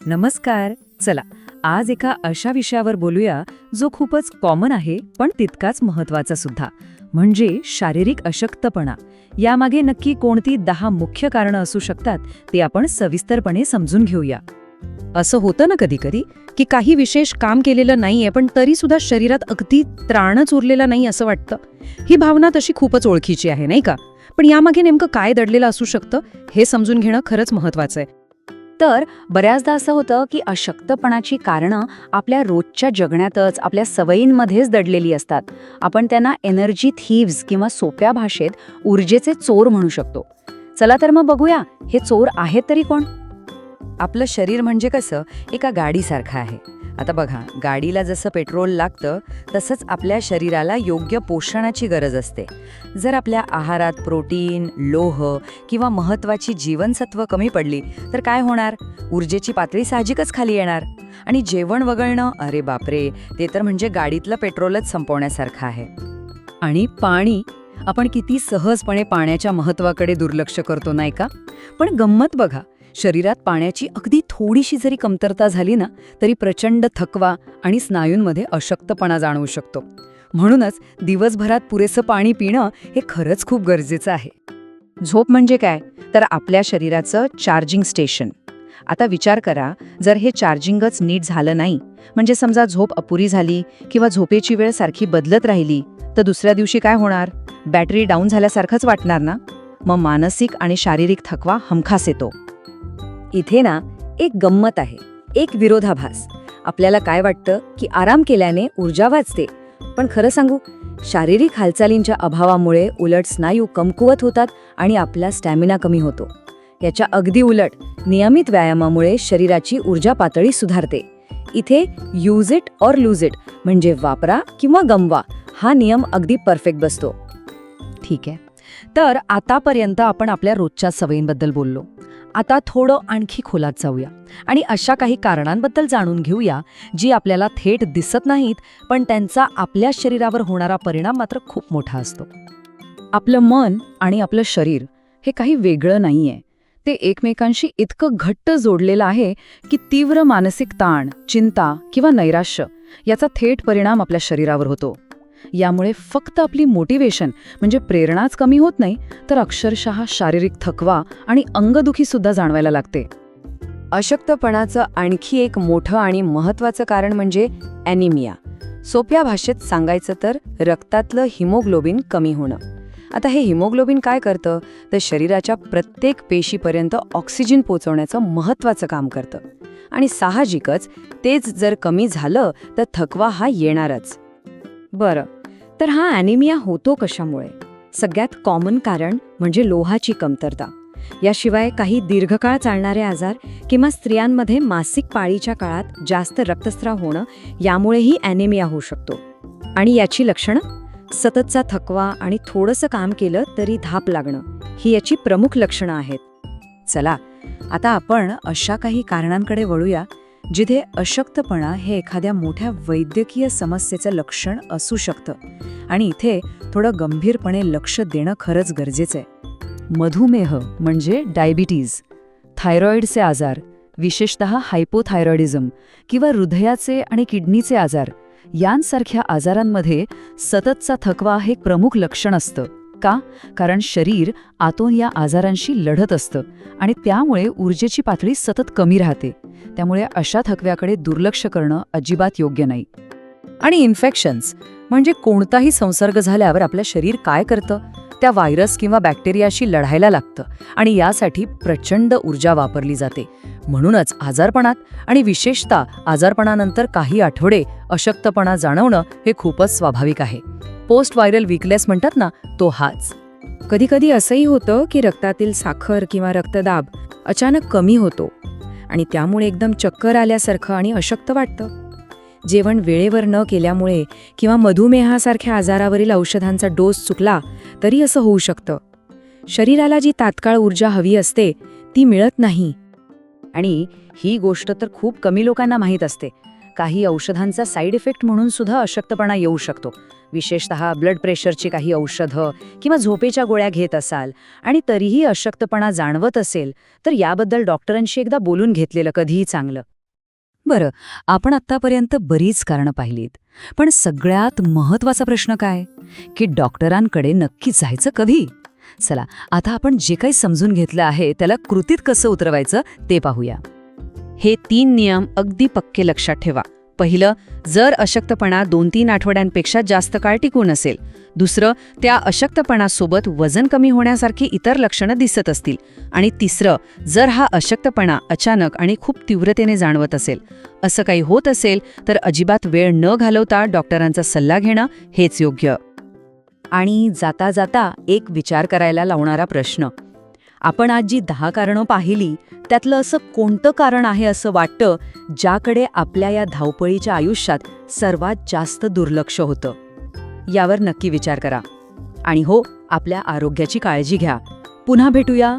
नमस्कार. चला, आज एका अशा विषयावर बोलूया जो खूपच कॉमन आहे पण तितकाच महत्वाचा सुद्धा, म्हणजे शारीरिक अशक्तपणा. यामागे नक्की कोणती 10 मुख्य कारणं असू शकतात ते आपण सविस्तरपणे समजून घेऊया. असं होतं ना कधी कधी की काही विशेष काम केलेलं नाहीये पण तरी सुद्धा शरीरात अगदी त्राणच उरलेला नाही असं वाटतं. ही भावना तशी खूपच ओळखीची आहे नाही का? पण यामागे नेमकं काय दडलेलं असू शकतं हे समजून घेणं खरंच महत्वाचं आहे. तर बऱ्याचदा असं होतं की अशक्तपणाची कारणं आपल्या रोजच्या जगण्यातच, आपल्या सवयींमध्येच दडलेली असतात. आपण त्यांना एनर्जी थीव्स किंवा सोप्या भाषेत ऊर्जेचे चोर म्हणू शकतो. चला तर मग बघूया, हे चोर आहेत तरी कोण? आपलं शरीर म्हणजे कसं एका गाडीसारखं आहे. आता बघा, गाडीला जसं पेट्रोल लागतं तसंच आपल्या शरीराला योग्य पोषणाची गरज असते. जर आपल्या आहारात प्रोटीन, लोह किंवा महत्त्वाची जीवनसत्व कमी पडली तर काय होणार? ऊर्जेची पातळी साहजिकच खाली येणार. आणि जेवण वगळणं, अरे बापरे, ते तर म्हणजे गाडीतलं पेट्रोलच संपवण्यासारखं आहे. आणि पाणी, आपण किती सहजपणे पाण्याच्या महत्त्वाकडे दुर्लक्ष करतो नाही का? पण गंमत बघा, शरीरात पाण्याची अगदी थोडीशी जरी कमतरता झाली ना तरी प्रचंड थकवा आणि स्नायूंमध्ये अशक्तपणा जाणवू शकतो. म्हणूनच दिवसभरात पुरेसं पाणी पिणं हे खरंच खूप गरजेचं आहे. झोप म्हणजे काय? तर आपल्या शरीराचं चार्जिंग स्टेशन. आता विचार करा, जर हे चार्जिंगच नीट झालं नाही, म्हणजे समजा झोप अपुरी झाली किंवा झोपेची वेळ सारखी बदलत राहिली, तर दुसऱ्या दिवशी काय होणार? बॅटरी डाऊन झाल्यासारखंच वाटणार ना? मग मानसिक आणि शारीरिक थकवा हमखास येतो. इथे ना एक गंमत आहे, एक विरोधाभास. आपल्याला काय वाटतं की आराम केल्याने ऊर्जा वाचते, पण खरं सांगू, शारीरिक हालचालींच्या अभावामुळे उलट स्नायू कमकुवत होतात आणि आपला स्टॅमिना कमी होतो. याच्या अगदी उलट, नियमित व्यायामामुळे शरीराची ऊर्जा पातळी सुधारते. इथे use it or lose it, म्हणजे वापरा किंवा गमवा, हा नियम अगदी परफेक्ट बसतो. ठीक आहे, तर आतापर्यंत आपण आपल्या रोजच्या सवयींबद्दल बोललो. आता थोडं आणखी खोलात जाऊया आणि अशा काही कारणांबद्दल जाणून घेऊया जी आपल्याला थेट दिसत नाहीत पण त्यांचा आपल्या शरीरावर होणारा परिणाम मात्र खूप मोठा असतो. आपलं मन आणि आपलं शरीर हे काही वेगळं नाहीये. ते एकमेकांशी इतकं घट्ट जोडलेलं आहे की तीव्र मानसिक ताण, चिंता किंवा नैराश्य याचा थेट परिणाम आपल्या शरीरावर होतो. यामुळे फक्त आपली मोटिवेशन म्हणजे प्रेरणाच कमी होत नाही, तर अक्षरशः शारीरिक थकवा आणि अंगदुखी सुद्धा जाणवायला लागते. अशक्तपणाचं आणखी एक मोठं आणि महत्त्वाचं कारण म्हणजे ॲनिमिया. सोप्या भाषेत सांगायचं तर रक्तातलं हिमोग्लोबिन कमी होणं. आता हे हिमोग्लोबिन काय करतं? तर शरीराच्या प्रत्येक पेशीपर्यंत ऑक्सिजन पोचवण्याचं महत्त्वाचं काम करतं. आणि साहजिकच तेच जर कमी झालं तर थकवा हा येणारच. बरं, तर हा ॲनिमिया होतो कशामुळे? सगळ्यात कॉमन कारण म्हणजे लोहाची कमतरता. याशिवाय काही दीर्घकाळ चालणारे आजार किंवा स्त्रियांमध्ये मासिक पाळीच्या काळात जास्त रक्तस्राव होणं, यामुळेही ॲनिमिया होऊ शकतो. आणि याची लक्षणं? सततचा थकवा आणि थोडंसं काम केलं तरी धाप लागणं, ही याची प्रमुख लक्षणं आहेत. चला, आता आपण अशा काही कारणांकडे वळूया जिथे अशक्तपणा हे एखाद्या मोठ्या वैद्यकीय समस्येचं लक्षण असू शकतं. आणि इथे थोडं गंभीरपणे लक्ष देणं खरंच गरजेचं आहे. मधुमेह म्हणजे डायबिटीज, थायरॉईडचे आजार, विशेषतः हायपोथायरॉइडिझम किंवा हृदयाचे आणि किडनीचे आजार, यांसारख्या आजारांमध्ये सततचा थकवा हे एक प्रमुख लक्षण असतं. का? कारण शरीर आतून या आजारांशी लढत असतं आणि त्यामुळे ऊर्जेची पातळी सतत कमी राहते. त्यामुळे अशा थकव्याकडे दुर्लक्ष करणं अजिबात योग्य नाही. आणि इन्फेक्शन्स म्हणजे कोणताही संसर्ग झाल्यावर आपलं शरीर काय करतं? त्या व्हायरस किंवा बॅक्टेरियाशी लढायला लागतं आणि यासाठी प्रचंड ऊर्जा वापरली जाते. म्हणूनच आजारपणात आणि विशेषतः आजारपणानंतर काही आठवडे अशक्तपणा जाणवणं हे खूपच स्वाभाविक आहे. पोस्ट व्हायरल वीकनेस म्हणतात ना, तो हाच. कधीकधी असंही होतं की रक्तातील साखर किंवा रक्तदाब अचानक कमी होतो आणि त्यामुळे एकदम चक्कर आल्यासारखं आणि अशक्त वाटतं. जेवण वेळेवर न केल्यामुळे किंवा मधुमेहासारख्या आजारावरील औषधांचा डोस चुकला तरी असं होऊ शकतं. शरीराला जी तात्काळ ऊर्जा हवी असते ती मिळत नाही. आणि ही गोष्ट तर खूप कमी लोकांना माहीत असते. काही औषधांचा साईड इफेक्ट म्हणून सुद्धा अशक्तपणा येऊ शकतो. विशेषतः ब्लड प्रेशरची काही औषधं किंवा झोपेच्या गोळ्या घेत असाल आणि तरीही अशक्तपणा जाणवत असेल तर याबद्दल डॉक्टरांशी एकदा बोलून घेतलेलं कधीही चांगलं. बरं, आपण आत्तापर्यंत बरीच कारणं पाहिलीत. पण सगळ्यात महत्त्वाचा प्रश्न काय, की डॉक्टरांकडे नक्की जायचं कधी? चला, आता आपण जे काही समजून घेतलं आहे त्याला कृतीत कसं उतरवायचं ते पाहूया. हे 3 नियम अगदी पक्के लक्षात ठेवा. पहिलं, जर अशक्तपणा 2-3 आठवड्यांपेक्षा जास्त काळ टिकून असेल. दुसरं, त्या अशक्तपणासोबत वजन कमी होण्यासारखी इतर लक्षणं दिसत असतील. आणि तिसरं, जर हा अशक्तपणा अचानक आणि खूप तीव्रतेने जाणवत असेल. असं काही होत असेल तर अजिबात वेळ न घालवता डॉक्टरांचा सल्ला घेणं हेच योग्य. आणि जाता जाता एक विचार करायला लावणारा प्रश्न. आपण आज जी 10 कारणं पाहिली त्यातलं असं कोणतं कारण आहे असं वाटतं ज्याकडे आपल्या या धावपळीच्या आयुष्यात सर्वात जास्त दुर्लक्ष होतं? यावर नक्की विचार करा. आणि हो, आपल्या आरोग्याची काळजी घ्या. पुन्हा भेटूया